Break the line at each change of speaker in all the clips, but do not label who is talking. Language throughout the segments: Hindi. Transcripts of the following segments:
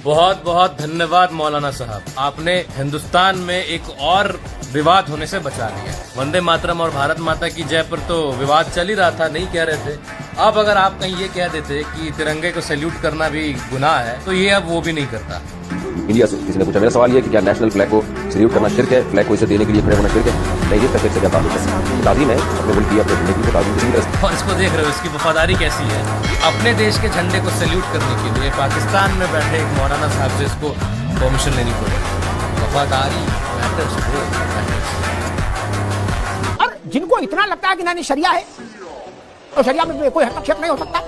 बहुत बहुत धन्यवाद मौलाना साहब, आपने हिंदुस्तान में एक और विवाद होने से बचा लिया। वंदे मातरम और भारत माता की जय पर तो विवाद चल ही रहा था, नहीं कह रहे थे। अब अगर आप कहीं ये कह देते कि तिरंगे को सैल्यूट करना भी गुनाह है, तो ये अब वो भी नहीं करता।
इंडिया से किसी ने पूछा, मेरा सवाल ये है कि क्या नेशनल फ्लैग को सैल्यूट करना शिर्क है, फ्लैग को इसे देने के लिए खड़े होना शिर्क है? नहीं, ये फिर से क्या ताल्लुक है? ताज़ीम है अपने मुल्क की, अपने जिंदगी की ताज़ीम किसी तरह।
और इसको देख रहे हो, इसकी वफादारी कैसी है कि अपने देश के झंडे को सैल्यूट करने के लिए पाकिस्तान में बैठे एक मौलाना साहब से इसको परमिशन लेनी पड़े। वफादारी मैटर्स।
और जिनको इतना लगता है कि नहीं शरिया है तो शरिया में कोई हस्तक्षेप नहीं हो सकता,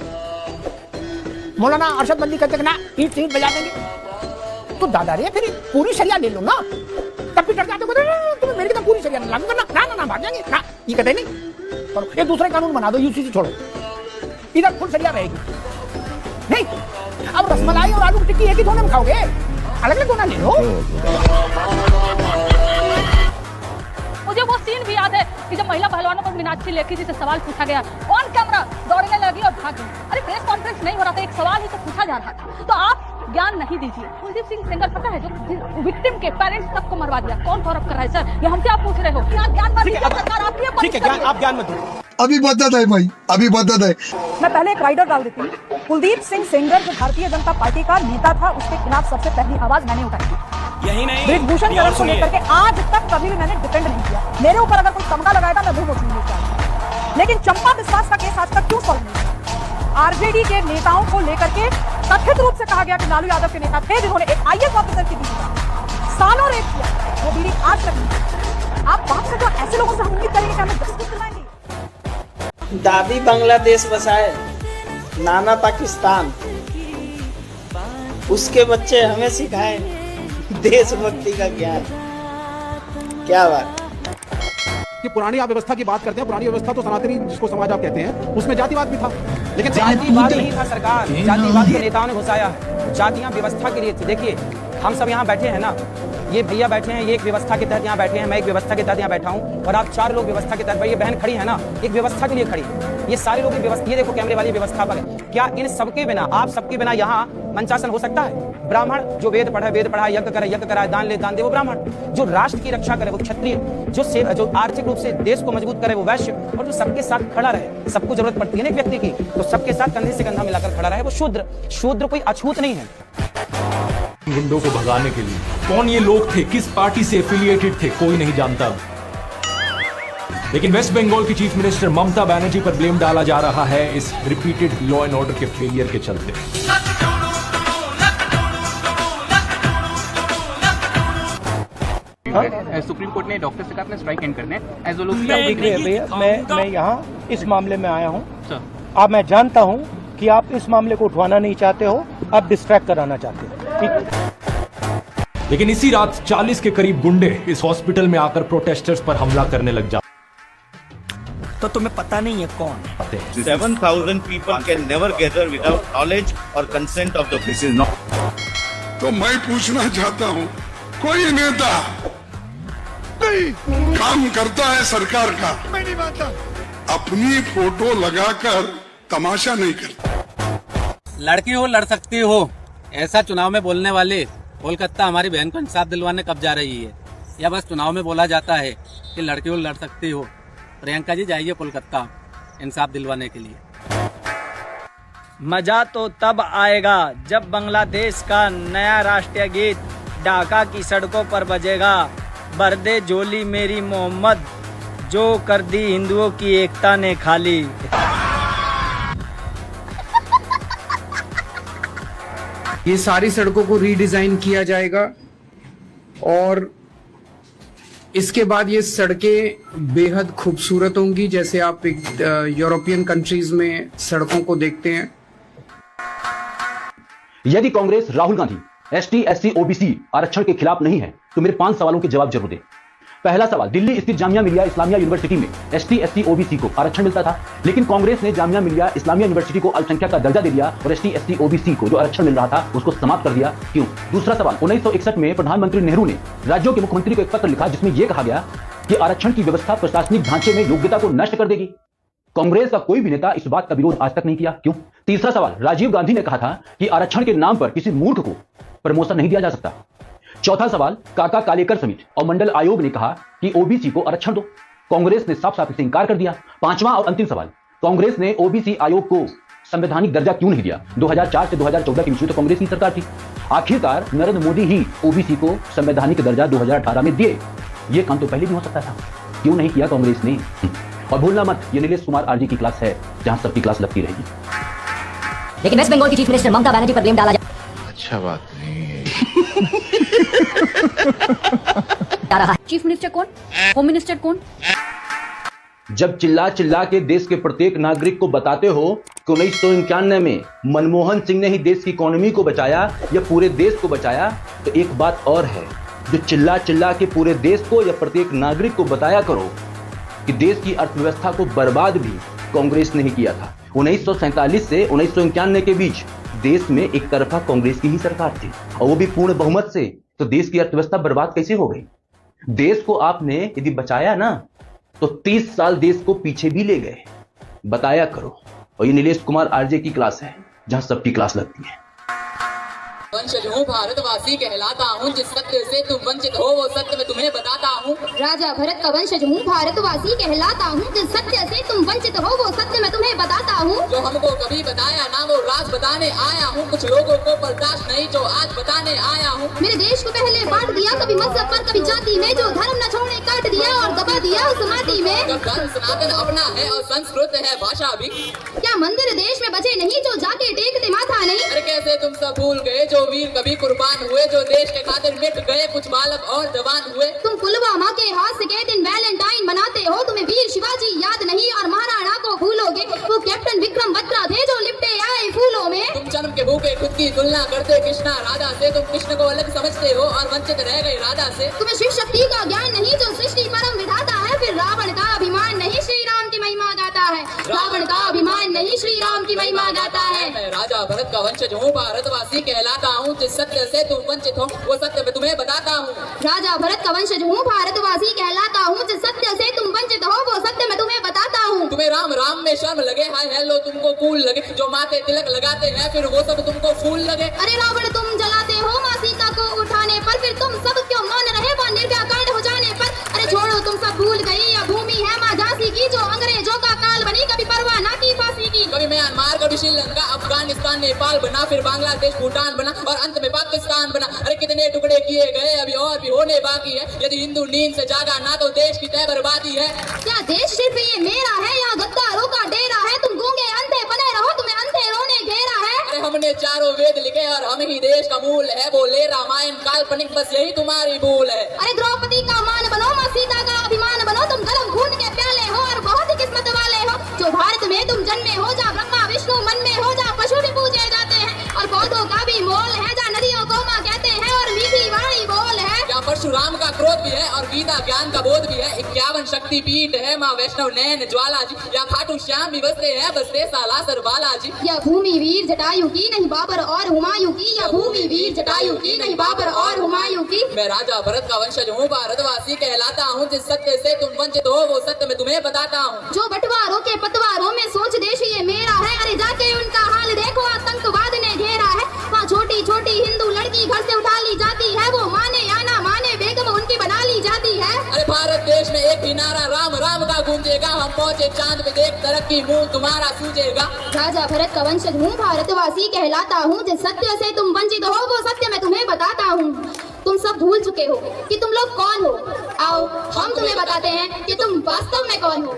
मौलाना अरशद बंदी कहते ना ईट से ईट बजा देंगे, तो दादा रे फिर पूरी शरिया ले लो ना। तब भी डर जाते हो, तुम्हें मेरी तो पूरी शरिया लागू करना, ना ना ना भाग जाएंगे ना, ये कहते नहीं। और ये दूसरे कानून बना दो, यूसीसी छोड़ो, इधर फुल शरिया रहेगी। नहीं, अब रसमलाई और आलू की टिक्की एक ही धोने में खाओगे, अलग अलग धोना ले लो।
मुझे वो सीन भी याद है कि जब महिला पहलवानों पर मीनाक्षी लेखी जी से सवाल पूछा गया, ऑन कैमरा दौड़ने लगी और भाग गई। अरे प्रेस कॉन्फ्रेंस नहीं हो रहा था, एक सवाल ही तो पूछा जा रहा था, तो आप ज्ञान नहीं दीजिए। कुलदीप सिंह सेंगर पता है जो विक्टिम के पेरेंट्स सबको मरवा दिया, कौन फॉरअप कर रहा है सर? ये हमसे आप पूछ रहे हो? ज्ञान मत दीजिए सरकार, आप ये
ठीक है, ज्ञान आप ज्ञान मत दो।
अभी बदत है भाई, अभी बदत है।
मैं पहले एक राइडर डाल देती हूँ। कुलदीप सिंह सेंगर जो भारतीय जनता पार्टी का नेता था, उसके खिलाफ सबसे पहली आवाज मैंने उठाई थी।
यही नहीं,
ब्रिजभूषण करण को लेकर के आज तक कभी भी मैंने डिपेंड नहीं किया। मेरे ऊपर अगर कोई तमगा लगाएगा मैं मुंह मोड़ूंगी क्या। लेकिन चंपा विश्वास का केस आज तक क्यों सॉल्व नहीं हुआ? आरजेडी के नेताओं को लेकर के कथित रूप से कहा गया कि लालू यादव के नेता थे जिन्होंने एक आईएएस ऑफिसर की बीवी सालों रेप किया, वो बीवी आज तक नहीं। आप बात करते हो, ऐसे लोगों से हम उम्मीद करेंगे कि हमें जस्टिस दिलाएंगे।
दादी बांग्लादेश बसाए, नाना पाकिस्तान, उसके बच्चे हमें सिखाए देशभक्ति का ज्ञान। क्या बात।
कि पुरानी आप व्यवस्था की बात करते हैं, पुरानी व्यवस्था तो सनातनी जिसको समाज आप कहते हैं, उसमें जातिवाद भी था, लेकिन
जातिवाद नहीं था सरकार, जातिवाद के नेताओं ने घुसाया। जातियां व्यवस्था के लिए थी। देखिए हम सब यहाँ बैठे हैं ना, ये भैया बैठे हैं, ये एक व्यवस्था के तहत यहाँ बैठे हैं, मैं एक व्यवस्था के तहत यहाँ बैठा हूँ, और आप चार लोग व्यवस्था के तहत, ये बहन खड़ी है ना, एक व्यवस्था के लिए खड़ी है। ये सारे लोग व्यवस्था, ये देखो कैमरे वाली व्यवस्था पर है। क्या इन सबके बिना, आप सबके बिना यहाँ मंचासन हो सकता है? ब्राह्मण जो वेद पढ़े, यज्ञ करे, दान दे वो ब्राह्मण, जो राष्ट्र की रक्षा करे वो क्षत्रिय, जो आर्थिक रूप से देश को मजबूत करे वो वैश्य, और जो सबके साथ खड़ा रहे, सबको जरूरत पड़ती है ना एक व्यक्ति की, तो सबके साथ कंधे से कंधा मिलाकर खड़ा रहे वो शूद्र। शूद्र कोई अछूत नहीं है।
गुंडों को भगाने के लिए कौन ये लोग थे, किस पार्टी से एफिलिएटेड थे, कोई नहीं जानता। लेकिन वेस्ट बंगाल की चीफ मिनिस्टर ममता बनर्जी पर ब्लेम डाला जा रहा है इस रिपीटेड लॉ एंड ऑर्डर के फेलियर के चलते।
सुप्रीम कोर्ट ने डॉक्टर से कहा अपने स्ट्राइक एंड करने।
मैं यहाँ इस मामले में आया हूँ। अब मैं जानता हूँ कि आप इस मामले को उठवाना नहीं चाहते हो, आप डिस्ट्रैक्ट कराना चाहते हो।
लेकिन इसी रात 40 के करीब गुंडे इस हॉस्पिटल में आकर प्रोटेस्टर्स पर हमला करने लग जाते।
तो तुम्हें पता नहीं है कौन?
7,000 people can never gather without knowledge or consent of the this is not।
तो मैं पूछना चाहता हूँ, कोई नेता नहीं काम करता है सरकार का, मैं नहीं मानता, अपनी फोटो लगाकर तमाशा नहीं करता।
लड़की हो लड़ सकती हो, ऐसा चुनाव में बोलने वाले कोलकाता हमारी बहन को इंसाफ दिलवाने कब जा रही है? या बस चुनाव में बोला जाता है कि लड़की हो लड़ सकती हो? प्रियंका जी जाइए कोलकाता इंसाफ दिलवाने के लिए।
मजा तो तब आएगा जब बांग्लादेश का नया राष्ट्रीय गीत ढाका की सड़कों पर बजेगा। भर दे झोली मेरी मोहम्मद, जो कर दी हिंदुओं की एकता ने खाली।
ये सारी सड़कों को रीडिजाइन किया जाएगा और इसके बाद ये सड़कें बेहद खूबसूरत होंगी, जैसे आप यूरोपियन कंट्रीज में सड़कों को देखते हैं।
यदि Congress Rahul Gandhi ST, SC, OBC आरक्षण के खिलाफ नहीं है तो मेरे 5 सवालों के जवाब जरूर दे। पहला सवाल, दिल्ली स्थित जामिया मिलिया इस्लामिया यूनिवर्सिटी में एसटी, एससी, ओबीसी को आरक्षण मिलता था, लेकिन कांग्रेस ने जामिया मिलिया इस्लामिया यूनिवर्सिटी को अल्पसंख्यक का दर्जा दे दिया और एसटी, एससी, ओबीसी को जो आरक्षण मिल रहा था उसको समाप्त कर दिया। क्यों? दूसरा सवाल, 1961 में प्रधानमंत्री नेहरू ने राज्यों के मुख्यमंत्री को एक पत्र लिखा जिसमें यह कहा गया कि आरक्षण की व्यवस्था प्रशासनिक ढांचे में योग्यता को नष्ट कर देगी। कांग्रेस का कोई भी नेता इस बात का विरोध आज तक नहीं किया। क्यों? तीसरा सवाल, राजीव गांधी ने कहा था कि आरक्षण के नाम पर किसी मूर्ख को प्रमोशन नहीं दिया जा सकता। चौथा सवाल, काका कालेकर समिति और मंडल आयोग ने कहा कि ओबीसी को आरक्षण दो, कांग्रेस ने साफ साफ इसे इंकार कर दिया। पांचवा और अंतिम सवाल, कांग्रेस ने ओबीसी आयोग को संवैधानिक दर्जा क्यों नहीं दिया? 2004 से 2014 के बीच में तो कांग्रेस की सरकार थी। आखिरकार नरेंद्र मोदी ही ओबीसी को संवैधानिक दर्जा 2018 में दिए। यह काम तो पहले भी हो सकता था, क्यों नहीं किया कांग्रेस ने? और भूलना मत, ये नीलेश कुमार आरजे की क्लास है जहां सबकी क्लास लगती रहेगी।
लेकिन वेस्ट बंगाल की चीफ मिनिस्टर ममता बनर्जी पर ब्लेम डाला
अच्छा बात नहीं है।
चीफ मिनिस्टर कौन, होम मिनिस्टर कौन?
जब चिल्ला चिल्ला के देश के प्रत्येक नागरिक को बताते हो कि 1991 में मनमोहन सिंह ने ही देश की इकोनॉमी को बचाया या पूरे देश को बचाया, तो एक बात और है, जो चिल्ला चिल्ला के पूरे देश को या प्रत्येक नागरिक को बताया करो कि देश की अर्थव्यवस्था को बर्बाद भी कांग्रेस ने ही किया था। 1947 से 1991 के बीच देश में एक तरफा कांग्रेस की ही सरकार थी, और वो भी पूर्ण बहुमत से। तो देश की अर्थव्यवस्था बर्बाद कैसे हो गई? देश को आपने यदि बचाया ना, तो 30 साल देश को पीछे भी ले गए। बताया करो। और ये नीलेश कुमार आरजे की क्लास है जहां सबकी क्लास लगती है।
वंशज हूँ, भारतवासी कहलाता हूँ, जिस सत्य से तुम वंचित हो वो सत्य मैं तुम्हें बताता हूँ।
राजा भरत का वंशज हूँ, भारतवासी कहलाता हूँ, जिस सत्य से तुम वंचित हो वो सत्य मैं तुम्हें बताता हूँ।
जो हमको कभी बताया ना वो राज बताने आया हूँ, कुछ लोगों को बर्दाश्त नहीं जो आज बताने आया हूँ।
मेरे देश को पहले बांट दिया, कभी मजहब पर कभी जाति में, जो धर्म न छोड़े काट दिया और दबा दिया उस माटी में।
धर्म सनातन अपना है और संस्कृत है भाषा भी।
क्या मंदिर देश में बचे नहीं जो जाके टेकते माथा नहीं?
अरे कैसे तुम सब भूल गए जो वीर कभी कुर्बान हुए, जो देश के खातिर मिट गए कुछ बालक और जवान हुए।
तुम पुलवामा के हादसे के दिन वैलेंटाइन बनाते हो, तुम्हें वीर शिवाजी याद नहीं और महाराणा को भूलोगे। वो कैप्टन विक्रम बत्रा थे जो लिपटे आए फूलों में।
तुम जन्म के भूखे खुद की तुलना करते कृष्णा राधा से, तुम कृष्ण को अलग समझते हो और वंचित रह गए राधा से।
तुम्हें शिव शक्ति का ज्ञान नहीं जो सृष्टि परम विधाता है, फिर रावण का अभिमान नहीं श्री राम की महिमा गाता है। रावण का अभिमान नहीं श्री राम की महिमा गाता है।
मैं राजा भरत का वंशज हूँ, भारतवासी कहलाता हूँ, जिस सत्य से तुम वंचित हो वो सत्य मैं तुम्हें बताता हूँ।
राजा भरत का वंशज हूँ, भारतवासी कहलाता हूँ, जिस सत्य से तुम वंचित हो वो सत्य मैं तुम्हें बताता हूँ।
तुम्हें राम राम में शर्म लगे, हाय हेलो तुमको कूल लगे, जो माथे तिलक लगाते हैं फिर वो सब तुमको फूल लगे।
अरे रावण तुम जलाते हो माँ सीता को उठाने पर, फिर तुम सब क्यों मान रहे वो निर्भया कांड हो जाने पर? अरे छोड़ो तुम सब भूल गई, यह भूमि है माँ झांसी की, जो अंग्रेजों का काल बनी, कभी परवाह ना की फांसी की।
कभी म्यांमार, कभी श्रीलंका, अफगानिस्तान, नेपाल बना, फिर बांग्लादेश, भूटान बना और अंत में पाकिस्तान बना। अरे कितने टुकड़े किए गए, अभी और भी होने बाकी है। यदि हिंदू नींद से जागा ना तो देश की तय बर्बादी है।
क्या देश सिर्फ ये मेरा है या गद्दारों का डेरा है? तुम गूंगे अंधे बने रहो, तुम्हें अंधेरों ने घेरा है।
अरे हमने चारों वेद लिखे और हम ही देश का मूल है, बोले रामायण काल्पनिक, बस यही तुम्हारी भूल है।
अरे द्रौपदी का मान बनो, माँ सीता का अभिमान बनो, तुम गर्म खून के प्याले हो और बहुत ही किस्मत वाले हो। जो भारत में तुम जन्मे हो, जा ब्रह्मा विष्णु मन में हो, जा पशु भी पूजे जाते हैं और पौधों का भी मोल है, जा नदियों को माँ कहते हैं और मीठी वाणी बोल है।
या परशुराम का क्रोध भी है और गीता ज्ञान का बोध भी है। 51 शक्ति पीठ है, माँ वैष्णव नैन ज्वाला जी, या खाटू श्याम भी बसते हैं, बसते सालासर बालाजी।
या भूमि वीर जटायु की नहीं बाबर और हुमायूं की, या भूमि वीर जटायु की नहीं बाबर और हुमायूं की।
मैं राजा भरत का वंशज हूँ, भारतवासी कहलाता हूँ, जिस सत्य से तुम वंचित हो वो सत्य मैं तुम्हें बताता हूँ।
जो बंटवारों के पतवारों में सोच देश ये मेरा है, अरे जाके उनका हाल देखो, आतंकवाद ने घेरा है। वहाँ छोटी छोटी हिंदू लड़की घर से उठा ली जाती है, वो माने या ना माने बेगम उनकी बना ली जाती है।
अरे भारत देश में एक ही नारा राम राम का गूंजेगा, हम पहुँचे चांद पे देख तरक्की मुंह तुम्हारा सूझेगा।
राजा भरत का वंशज हूँ, भारतवासी कहलाता हूँ, जिस सत्य से तुम वंचित हो वो सत्य मैं तुम्हें बताता हूँ। तुम सब भूल चुके हो कि तुम लोग कौन हो, आओ हम तुम्हें बताते हैं कि तुम वास्तव में कौन हो।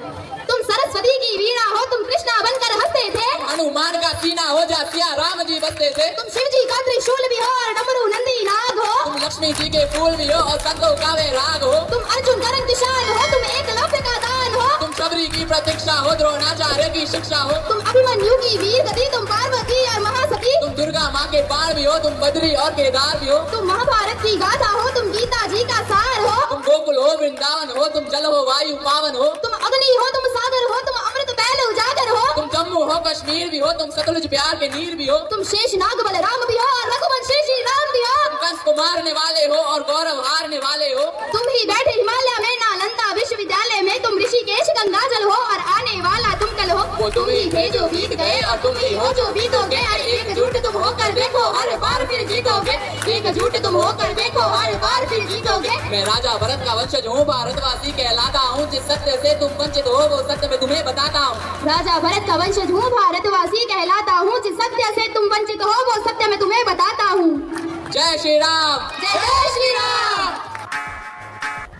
तुम सरस्वती की वीणा हो, तुम कृष्णा बनकर हंसते थे,
हनुमान का सीना हो जा सिया राम जी बसते थे।
तुम शिव जी का त्रिशूल भी हो और डमरू नंदी नाग हो,
तुम लक्ष्मी जी के फूल भी हो और संतों का वे राग हो।
तुम अर्जुन का रंगशाल हो, तुम एकलव्य का दान हो,
तुम शबरी की प्रतीक्षा हो, द्रोणाचार्य की शिक्षा हो।
तुम अभिमन्यु की वीर गति, तुम पार्वती और महासती,
तुम दुर्गा माँ के बाण भी हो, तुम बद्री और केदार भी हो।
तुम महाभारत की गाथा हो, तुम गीता जी का सार हो,
तुम गोकुल हो, वृंदावन हो, तुम जल हो, वायु पावन हो।
तुम अग्नि हो, तुम सागर हो, तुम अमृत पहले उजागर हो।
तुम जम्मू हो, कश्मीर भी हो, तुम सतलुज प्यार के नीर भी हो।
तुम शेष नाग बलराम भी हो और रघुवंशी श्री राम भी हो।
तुम कंस को मारने वाले हो और गौरव हारने वाले हो।
तुम ही बैठे हिमालय में, नालंदा विश्वविद्यालय में, तुम ऋषिकेश गंगाजल हो और आने वाला तुम कल हो।
वो तुम ही थे जो बीत गए और तुम ही हो जो बीतोगे। अरे एकजुट तुम होकर देखो हर बार फिर जीतोगे। एकजुट तुम होकर देखो हर बार फिर जीतोगे। मैं राजा भरत का वंशज हूँ, भारतवासी कहलाता हूँ। जिस सत्य से तुम वंचित हो वो सत्य मैं तुम्हें बताता हूँ।
राजा भरत का वंशज हूँ, भारतवासी कहलाता हूँ। जिस सत्य से तुम वंचित हो वो सत्य मैं तुम्हें बताता हूँ।
जय श्री राम, जय श्री राम।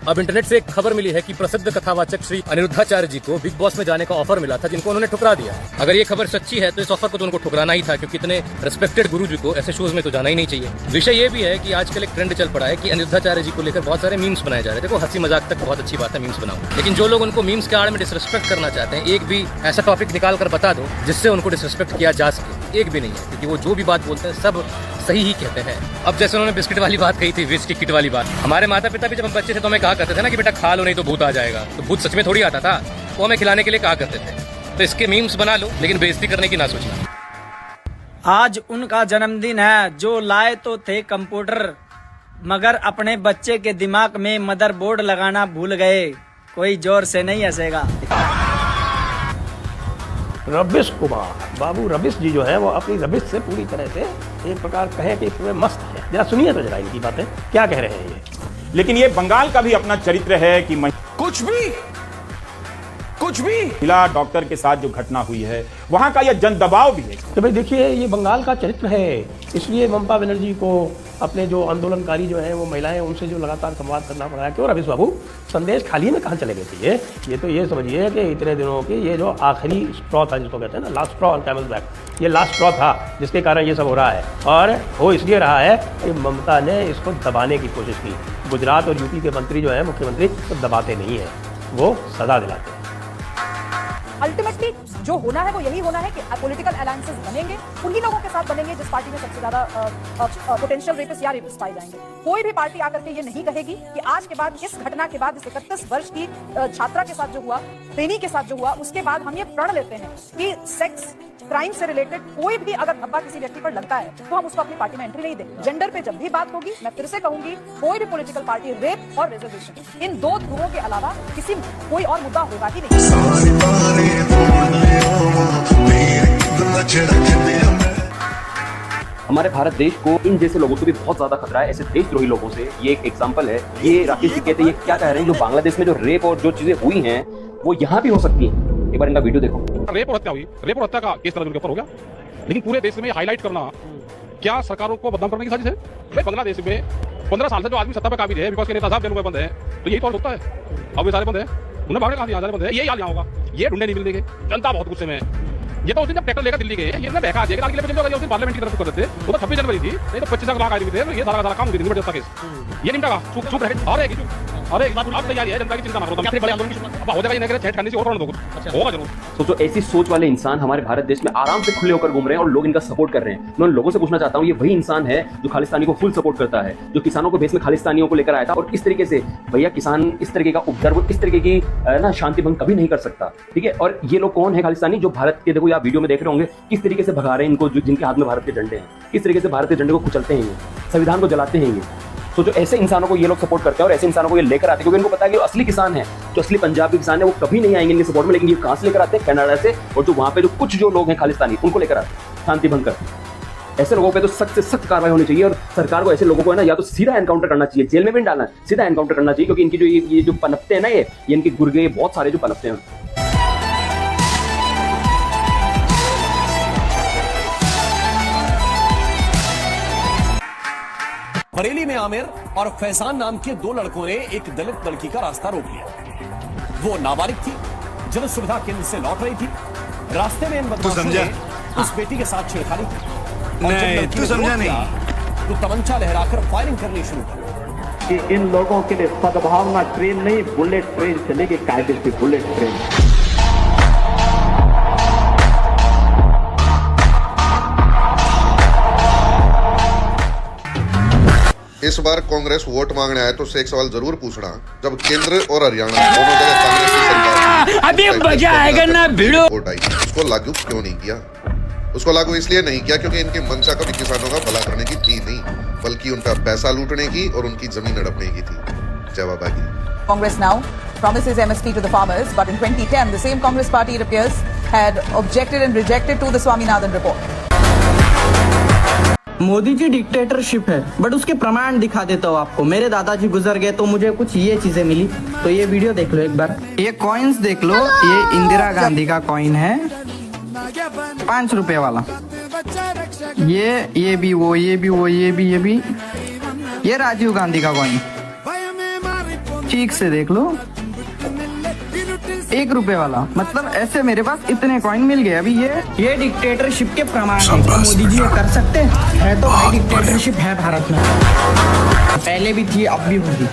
अब इंटरनेट से एक खबर मिली है कि प्रसिद्ध कथावाचक श्री अनिरुद्धाचार्य जी को बिग बॉस में जाने का ऑफर मिला था, जिनको उन्होंने ठुकरा दिया। अगर ये खबर सच्ची है तो इस ऑफर को तो उनको ठुकराना ही था, क्योंकि इतने रिस्पेक्टेड गुरु जी को ऐसे शोज में तो जाना ही नहीं चाहिए। विषय ये भी है कि आजकल एक ट्रेंड चल पड़ा है कि अनिरुद्धाचार्य जी को लेकर बहुत सारे मीम्स बनाए जा रहे हैं। देखो, हंसी मजाक तक बहुत अच्छी बात है मीम्स बनाओ, लेकिन जो लोग उनको मीम्स के आड़ में डिसरिस्पेक्ट करना चाहते हैं, एक भी ऐसा टॉपिक निकाल कर बता दो जिससे उनको डिसरिस्पेक्ट किया जा सके, एक भी नहीं है। क्योंकि वो जो भी बात बोलते हैं सब सही ही कहते हैं। अब जैसे उन्होंने बिस्किट वाली बात कही थी, वेस्ट की किट वाली बात, हमारे माता पिता भी जब हम बच्चे थे तो हमें कहा करते थे ना कि बेटा खा लो नहीं तो भूत आ जाएगा। तो भूत सच में थोड़ी आता था, वो हमें खिलाने के लिए कहा करते थे। तो इसके मीम्स बना लो, लेकिन बेइज्जती करने की ना सोचना।
आज उनका जन्मदिन है जो लाए तो थे कंप्यूटर, मगर अपने बच्चे के दिमाग में मदरबोर्ड लगाना भूल गए। कोई जोर से नहीं हंसेगा।
रबिश कुमार बाबू रबिश जी जो है वो अपनी रबिश से पूरी तरह से एक प्रकार कहें कि पूरे मस्त है। जरा सुनिए तो जरा इनकी बातें क्या कह रहे हैं ये।
लेकिन ये बंगाल का भी अपना चरित्र है कि कुछ भी महिला डॉक्टर के साथ जो घटना हुई है वहां का यह जन दबाव भी है।
तो भाई देखिए, ये बंगाल का चरित्र है, इसलिए ममता बनर्जी को अपने जो आंदोलनकारी जो हैं वो महिलाएं, उनसे जो लगातार संवाद करना पड़ रहा है। क्यों रविश बाबू, संदेश खाली में कहाँ चले गए थे ये तो ये समझिए कि इतने दिनों की ये जो आखिरी स्ट्रॉ था, जिसको कहते हैं ना last straw on camel's back, ये लास्ट स्ट्रॉ था जिसके कारण ये सब हो रहा है। और हो इसलिए रहा है कि ममता ने इसको दबाने की कोशिश की। गुजरात और यूपी के मंत्री जो है, मुख्यमंत्री, तो दबाते नहीं है, वो सदा दिलाते हैं।
अल्टीमेटली जो होना है वो यही होना है कि पॉलिटिकल अलायंसेस बनेंगे, उन्हीं लोगों के साथ बनेंगे जिस पार्टी में सबसे ज्यादा पोटेंशियल रेपिस्ट या रेपिस्ट पाए जाएंगे। कोई भी पार्टी आकर के ये नहीं कहेगी कि आज के बाद, इस घटना के बाद, इस 31 वर्ष की छात्रा के साथ जो हुआ, प्रेमी के साथ जो हुआ, उसके बाद हम ये प्रण लेते हैं कि सेक्स क्राइम से रिलेटेड कोई भी अगर धब्बा किसी व्यक्ति पर लगता है तो हम उसको अपनी पार्टी में एंट्री नहीं देंगे। जेंडर पे जब भी बात होगी, मैं फिर से कहूंगी, कोई भी पॉलिटिकल पार्टी रेप और रिजर्वेशन, इन दो ध्रुवों के अलावा किसी कोई और मुद्दा होगा ही नहीं।
हमारे भारत देश को इन जैसे लोगों से भी बहुत ज्यादा खतरा है, ऐसे देशद्रोही लोगों से। ये एक एग्जांपल है। ये राकेश जी कहते हैं, ये क्या कह रहे हैं, जो बांग्लादेश में जो रेप और जो चीजें हुई हैं वो यहाँ भी हो सकती हैं। एक बार इनका वीडियो देखो।
रेप और हत्या हुई, रेप और हत्या का केस उनके ऊपर हो गया, लेकिन पूरे देश में हाईलाइट करना क्या सरकारों को बदनाम करने की साजिश है? भाई बांग्लादेश में 15 साल से जो आदमी सत्ता पे काबिज है, विपक्ष के नेता साहब जेल में बंद है, तो यही तो होता है। अब ये सारे बंद है, उन्हें भागने कहाँ दिया, बंद है, यही हाल यहाँ होगा। ये ढूंढे नहीं मिल देंगे, जनता बहुत गुस्से में है। ये तो उस दिन जब ट्रैक्टर लेकर दिल्ली गए, ये ना बहका दिया कि पार्लियामेंट की तरफ कर देते, वो तो 26 जनवरी थी, नहीं तो 25 लाख आदमी थे, ये सारा काम हुई थी केस। ये निपटा का चुप रहे, और एक बात आप तैयारी है, जनता की चिंता ना करो, बड़े आंदोलन की हो जाएगा, नहीं छेड़ करने से और दो कुछ होगा जरूर।
सोचो, ऐसी सोच वाले इंसान हमारे भारत देश में आराम से खुले होकर घूम रहे हैं और लोग इनका सपोर्ट कर रहे हैं। मैं उन लोगों से पूछना चाहता हूँ, ये वही इंसान है जो खालिस्तानी को फुल सपोर्ट करता है, जो किसानों को भेस में खालिस्तानियों को लेकर आया था, और इस तरीके से भैया किसान इस तरीके का उपद्रव, इस तरीके की ना शांति भंग कभी नहीं कर सकता, ठीक है। और ये लोग कौन है खालिस्तानी, जो भारत के, देखो आप वीडियो में देख रहे होंगे किस तरीके से भगा रहे हैं इनको, जिनके हाथ में भारत के झंडे हैं, किस तरीके से भारत के झंडे को कुचलते हैं, संविधान को जलाते हैं ये। सोचो, ऐसे इंसानों को ये लोग सपोर्ट करते हैं और ऐसे इंसानों को ये लेकर आते हैं, क्योंकि इनको पता है कि जो असली किसान है, जो असली पंजाब के किसान है, वो कभी नहीं आएंगे इनके सपोर्ट में। लेकिन ये कहां से लेकर आते हैं? कनाडा से, और जो वहां पे जो कुछ जो लोग हैं खालिस्तानी, उनको लेकर आते हैं शांति भंग कर। ऐसे लोगों पे तो सख्त से सख्त कार्रवाई होनी चाहिए, और सरकार को ऐसे लोगों को है ना, या तो सीधा एनकाउंटर करना चाहिए, जेल में भी डालना, सीधा एनकाउंटर करना चाहिए, क्योंकि इनकी जो ये जो पनपते हैं ना, ये इनके गुर्गे बहुत सारे जो पनपते हैं।
बरेली में आमिर और फैजान नाम के दो लड़कों ने एक दलित लड़की का रास्ता रोक लिया। वो नाबालिग थी, जन सुविधा केंद्र से लौट रही थी। रास्ते में इन बदमाशों ने उस बेटी के साथ छेड़खानी की। नहीं, तू समझा नहीं। तो तमंचा लहराकर फायरिंग करनी शुरू की।
कि इन लोगों के लिए सद्भावना ट्रेन नहीं, बुलेट ट्रेन चलेगी, कायदे से बुलेट ट्रेन।
इस बार कांग्रेस वोट मांगने आए तो उससे एक सवाल जरूर पूछना, जब केंद्र और हरियाणा दोनों जगह कांग्रेस की सरकार
अभी मजा आएगा ना भिड़ो
वोट आई, उसको लागू क्यों नहीं किया? उसको लागू इसलिए नहीं किया क्योंकि इनकी मंशा कभी किसानों का भला करने की थी नहीं, बल्कि उनका पैसा लूटने की और उनकी जमीन हड़पने की थी। जवाब आ गया।
Congress now promises MSP to the farmers, but in 2010 the same Congress party, it appears,
had objected and rejected to the Swaminathan report.
Modi ji dictatorship है, बट उसके प्रमाण दिखा देता हूँ आपको। मेरे दादाजी गुजर गए तो मुझे कुछ ये चीजें मिली, तो ये वीडियो देख लो एक बार। ये कॉइन्स देख लो, ये इंदिरा गांधी का कॉइन है 5 रुपए वाला। ये भी वो, ये भी वो, ये भी ये राजीव गांधी का कॉइन, ठीक से देख लो 1 रुपए वाला। मतलब ऐसे मेरे पास इतने कॉइन मिल गए। अभी ये डिक्टेटरशिप के प्रमाण हैं। मोदी जी ये कर सकते हैं? तो भाई डिक्टेटरशिप है भारत में, पहले भी थी अब भी होगी।